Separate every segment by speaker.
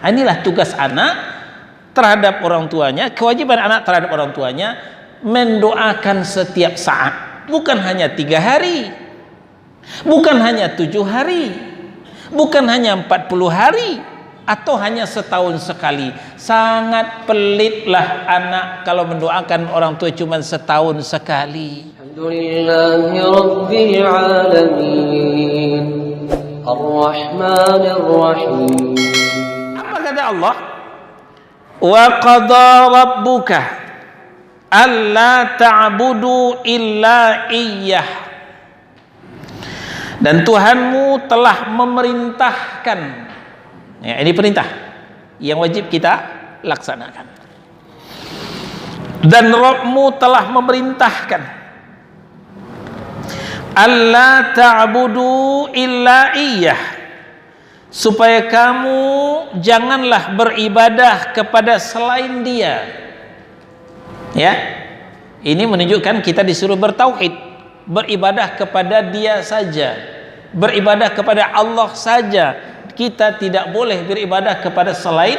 Speaker 1: Inilah tugas anak terhadap orang tuanya, kewajiban anak terhadap orang tuanya, mendoakan setiap saat, bukan hanya 3 hari, bukan hanya 7 hari, bukan hanya 40 hari, atau hanya setahun sekali. Sangat pelitlah anak kalau mendoakan orang tua cuma setahun sekali.
Speaker 2: Alhamdulillahi Rabbil Alamin Ar-Rahmanir Rahim.
Speaker 1: Apa kata Allah? Wa qada rabbuka alla ta'budu illa iyyah. Dan Tuhanmu telah memerintahkan, ya, ini perintah yang wajib kita laksanakan. Dan Rabbmu telah memerintahkan alla ta'budu illa iyyah, supaya kamu janganlah beribadah kepada selain Dia. Ya, ini menunjukkan kita disuruh bertauhid, beribadah kepada Dia saja, beribadah kepada Allah saja. Kita tidak boleh beribadah kepada selain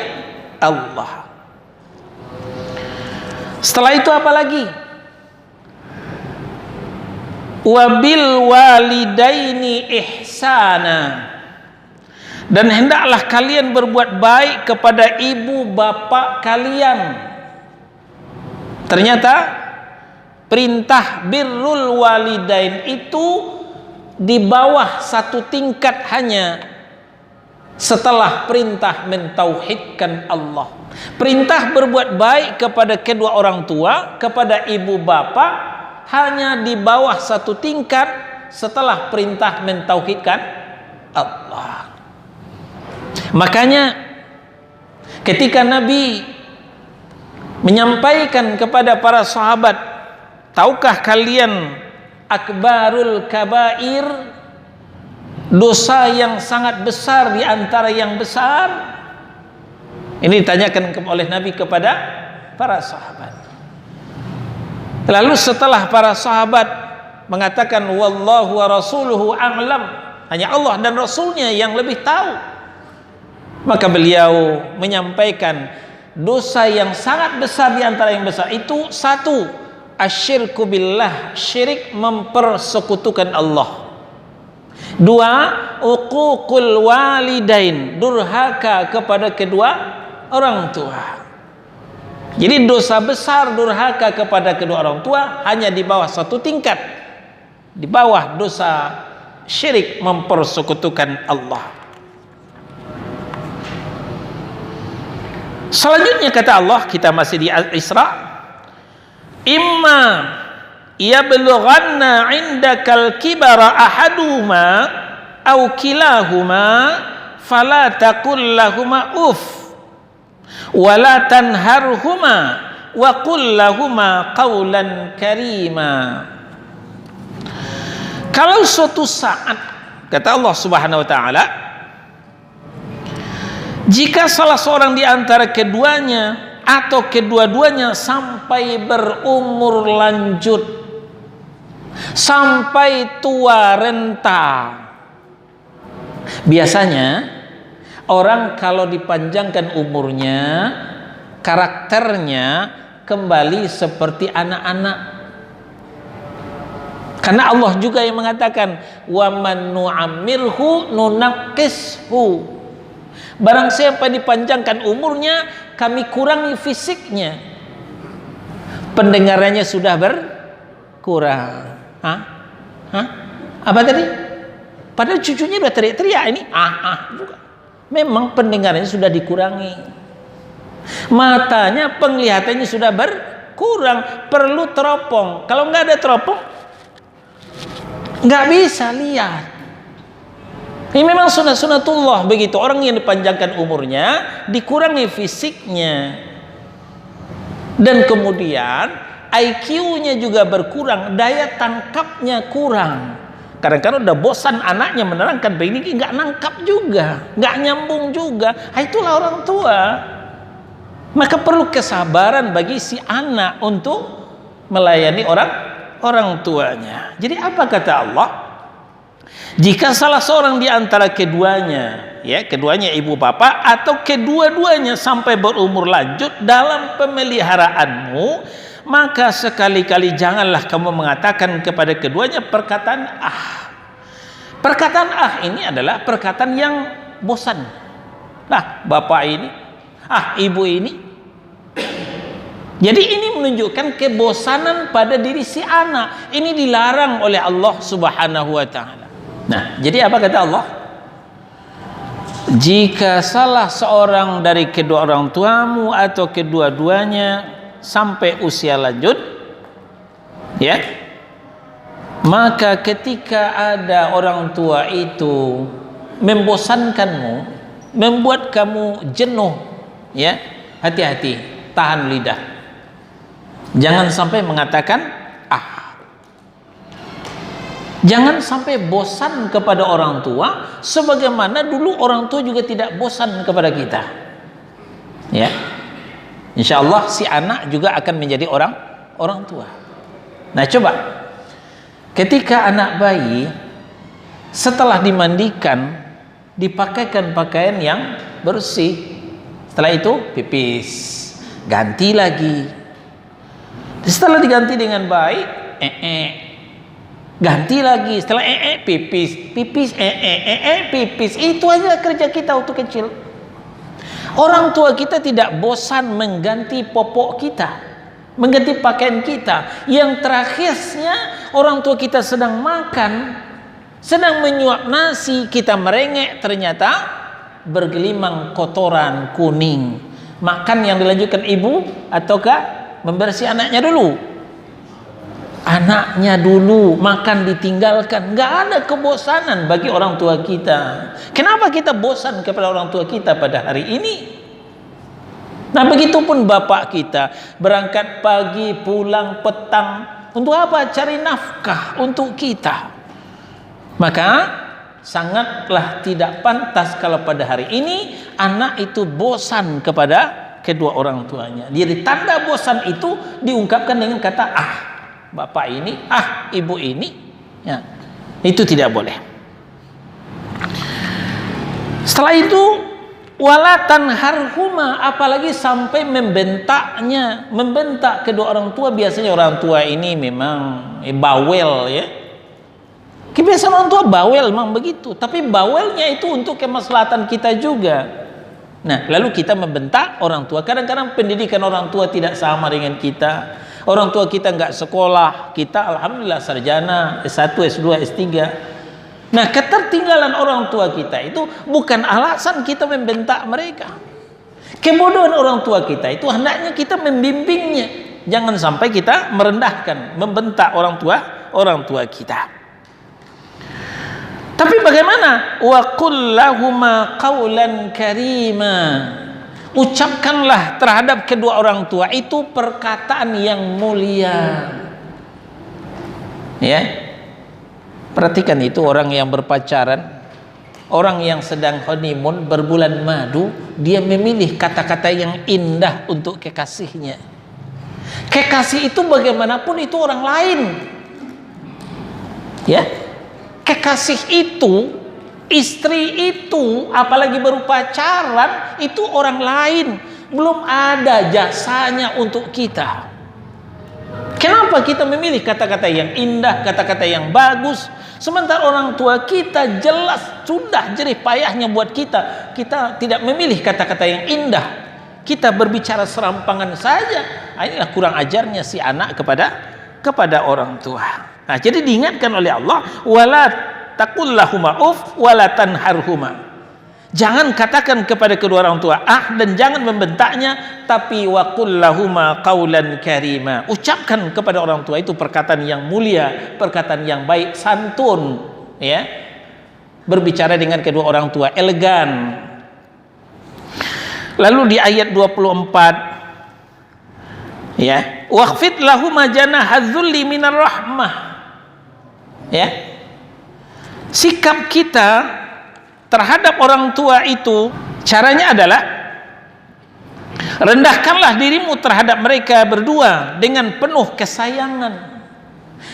Speaker 1: Allah. Setelah itu apa lagi? Wabil walidaini ihsana, dan hendaklah kalian berbuat baik kepada ibu bapak kalian. Ternyata perintah birrul walidain itu di bawah satu tingkat hanya setelah perintah mentauhidkan Allah. Perintah berbuat baik kepada kedua orang tua, kepada ibu bapak, hanya di bawah satu tingkat setelah perintah mentauhidkan Allah. Makanya ketika Nabi menyampaikan kepada para sahabat, tahukah kalian akbarul kabair, dosa yang sangat besar di antara yang besar? Ini ditanyakan oleh Nabi kepada para sahabat. Lalu setelah para sahabat mengatakan wallahu wa rasuluhu a'lam, hanya Allah dan Rasulnya yang lebih tahu, maka beliau menyampaikan dosa yang sangat besar di antara yang besar itu, satu, asyirku billah, syirik mempersekutukan Allah. Dua, uququl walidain, durhaka kepada kedua orang tua. Jadi dosa besar durhaka kepada kedua orang tua hanya di bawah satu tingkat, di bawah dosa syirik mempersekutukan Allah. Selanjutnya kata Allah, kita masih di Al-Isra, imma yablughanna indakal kibara ahaduhuma aw kilahuma fala taqul lahuma uff wala tanharhuma wa qul lahuma qawlan karima. Kalau suatu saat, kata Allah Subhanahu wa taala, jika salah seorang di antara keduanya atau kedua-duanya sampai berumur lanjut, sampai tua renta. Biasanya orang kalau dipanjangkan umurnya, karakternya kembali seperti anak-anak. Karena Allah juga yang mengatakan, wa man nu'ammirhu nunaqqishu. Barang siapa dipanjangkan umurnya, kami kurangi fisiknya. Pendengarannya sudah berkurang. Hah? Apa tadi? Padahal cucunya udah teriak-teriak ini. Juga. Memang pendengarannya sudah dikurangi. Matanya, penglihatannya sudah berkurang, perlu teropong. Kalau nggak ada teropong, nggak bisa lihat. Ini memang sunatullah begitu. Orang yang dipanjangkan umurnya, dikurangi fisiknya, dan kemudian IQ-nya juga berkurang, daya tangkapnya kurang. Kadang-kadang udah bosan anaknya menerangkan begini, nggak nangkap juga, nggak nyambung juga. Itulah orang tua. Maka perlu kesabaran bagi si anak untuk melayani orang tuanya. Jadi apa kata Allah? Jika salah seorang di antara keduanya, ya, keduanya ibu bapak atau kedua-duanya sampai berumur lanjut dalam pemeliharaanmu, maka sekali-kali janganlah kamu mengatakan kepada keduanya perkataan ah. Perkataan ah ini adalah perkataan yang bosan. Nah, bapak ini, ah, ibu ini. Jadi ini menunjukkan kebosanan pada diri si anak. Ini dilarang oleh Allah Subhanahu wa taala. Nah, jadi apa kata Allah? Jika salah seorang dari kedua orang tuamu atau kedua-duanya sampai usia lanjut, ya, maka ketika ada orang tua itu membosankanmu, membuat kamu jenuh, ya, hati-hati, tahan lidah. Jangan sampai mengatakan ah. Jangan sampai bosan kepada orang tua, sebagaimana dulu orang tua juga tidak bosan kepada kita. Ya, insya Allah si anak juga akan menjadi orang tua. Nah, coba ketika anak bayi setelah dimandikan, dipakaikan pakaian yang bersih, setelah itu pipis, ganti lagi. Setelah diganti dengan baik, ganti lagi. Setelah pipis, pipis, pipis. Itu aja kerja kita waktu kecil. Orang tua kita tidak bosan mengganti popok kita, mengganti pakaian kita. Yang terakhirnya orang tua kita sedang makan, sedang menyuap nasi, kita merengek, ternyata bergelimang kotoran kuning. Makan yang dilanjutkan ibu ataukah membersih anaknya dulu? Anaknya dulu, makan ditinggalkan. Nggak ada kebosanan bagi orang tua kita. Kenapa kita bosan kepada orang tua kita pada hari ini? Nah, begitupun bapak kita, berangkat pagi, pulang petang. Untuk apa? Cari nafkah untuk kita. Maka sangatlah tidak pantas kalau pada hari ini anak itu bosan kepada kedua orang tuanya. Jadi tanda bosan itu diungkapkan dengan kata ah, bapak ini, ah, ibu ini, ya, itu tidak boleh. Setelah itu wala tanharhuma, apalagi sampai membentaknya, membentak kedua orang tua. Biasanya orang tua ini memang bawel, ya. Kebiasaan orang tua bawel memang begitu, tapi bawelnya itu untuk kemaslahatan kita juga. Nah, lalu kita membentak orang tua. Kadang-kadang pendidikan orang tua tidak sama dengan kita. Orang tua kita nggak sekolah, kita alhamdulillah sarjana, S1, S2, S3. Nah, ketertinggalan orang tua kita itu bukan alasan kita membentak mereka. Kebodohan orang tua kita itu hendaknya kita membimbingnya. Jangan sampai kita merendahkan, membentak orang tua kita. Tapi bagaimana? Wa qul lahuma qawlan karima. Ucapkanlah terhadap kedua orang tua itu perkataan yang mulia. Ya. Perhatikan itu orang yang berpacaran, orang yang sedang honeymoon, berbulan madu, dia memilih kata-kata yang indah untuk kekasihnya. Kekasih itu bagaimanapun itu orang lain. Ya. Kekasih itu, istri itu, apalagi baru pacaran, itu orang lain. Belum ada jasanya untuk kita. Kenapa kita memilih kata-kata yang indah, kata-kata yang bagus, sementara orang tua kita jelas sudah jerih payahnya buat kita. Kita tidak memilih kata-kata yang indah. Kita berbicara serampangan saja. Inilah kurang ajarnya si anak kepada orang tua. Nah, jadi diingatkan oleh Allah, wala taqul lahuma uf wala tanharhuma. Jangan katakan kepada kedua orang tua ah, dan jangan membentaknya, tapi wa qul lahuma qaulan karima. Ucapkan kepada orang tua itu perkataan yang mulia, perkataan yang baik, santun, ya. Berbicara dengan kedua orang tua elegan. Lalu di ayat 24, ya, waqfid lahuma janahadzulli minar rahmah. Ya, sikap kita terhadap orang tua itu caranya adalah rendahkanlah dirimu terhadap mereka berdua dengan penuh kesayangan.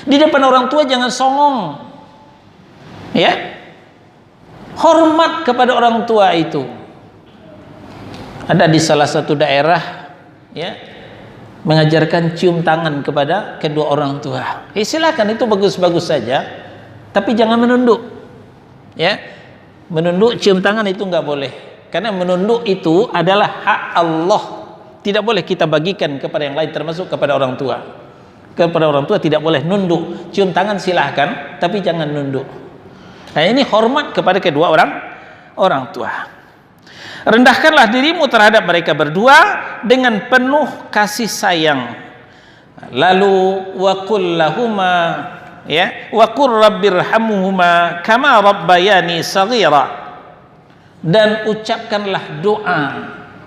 Speaker 1: Di depan orang tua jangan songong, Ya, hormat kepada orang tua itu. Ada di salah satu daerah, ya, mengajarkan cium tangan kepada kedua orang tua. Silakan, itu bagus-bagus saja, tapi jangan menunduk. Ya, menunduk cium tangan itu nggak boleh, karena menunduk itu adalah hak Allah. Tidak boleh kita bagikan kepada yang lain, termasuk kepada orang tua. Kepada orang tua tidak boleh nunduk. Cium tangan silahkan, tapi jangan nunduk. Nah, ini hormat kepada kedua orang tua. Rendahkanlah dirimu terhadap mereka berdua dengan penuh kasih sayang. Lalu wa qul lahuma, ya, wa qur rabbirhamhuma kama rabbayani saghira. Dan ucapkanlah doa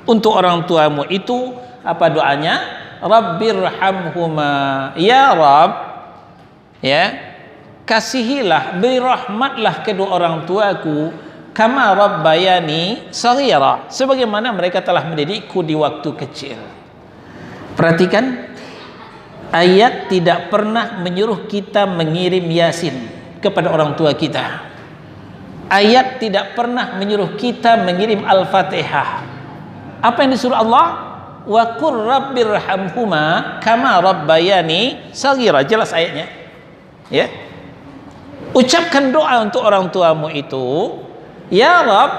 Speaker 1: untuk orang tuamu itu. Apa doanya? Rabbirhamhuma, ya Rabb, ya, kasihilah, beri rahmatlah kedua orang tuaku, kama rabbayani saghira, sebagaimana mereka telah mendidikku di waktu kecil. Perhatikan, ayat tidak pernah menyuruh kita mengirim Yasin kepada orang tua kita. Ayat tidak pernah menyuruh kita mengirim Al-Fatihah. Apa yang disuruh Allah? Wa qur rabbirhamhuma kama rabbayani saghira. Jelas ayatnya, ya. Ucapkan doa untuk orang tuamu itu, ya Rabb,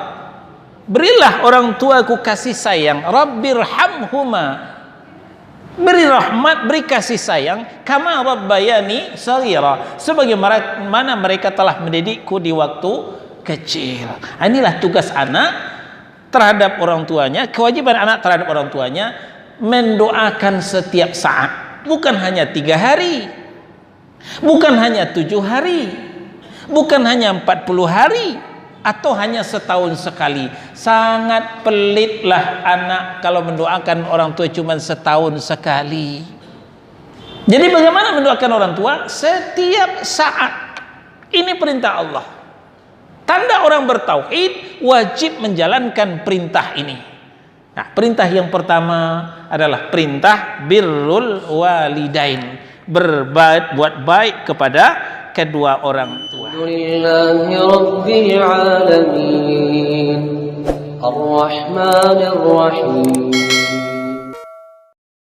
Speaker 1: berilah orang tuaku kasih sayang. Rabbirhamhuma, beri rahmat, beri kasih sayang, kama rabbayani saghira, sebagaimana mereka telah mendidikku di waktu kecil. Inilah tugas anak terhadap orang tuanya, kewajiban anak terhadap orang tuanya, mendoakan setiap saat, bukan hanya 3 hari, bukan hanya 7 hari, bukan hanya 40 hari, atau hanya setahun sekali. Sangat pelitlah anak kalau mendoakan orang tua cuma setahun sekali. Jadi bagaimana mendoakan orang tua? Setiap saat. Ini perintah Allah. Tanda orang bertauhid wajib menjalankan perintah ini. Nah, perintah yang pertama adalah perintah birrul walidain, buat baik kepada kedua orang tua.
Speaker 2: Alhamdulillahi Rabbil Alamin Ar-Rahmanir Rahim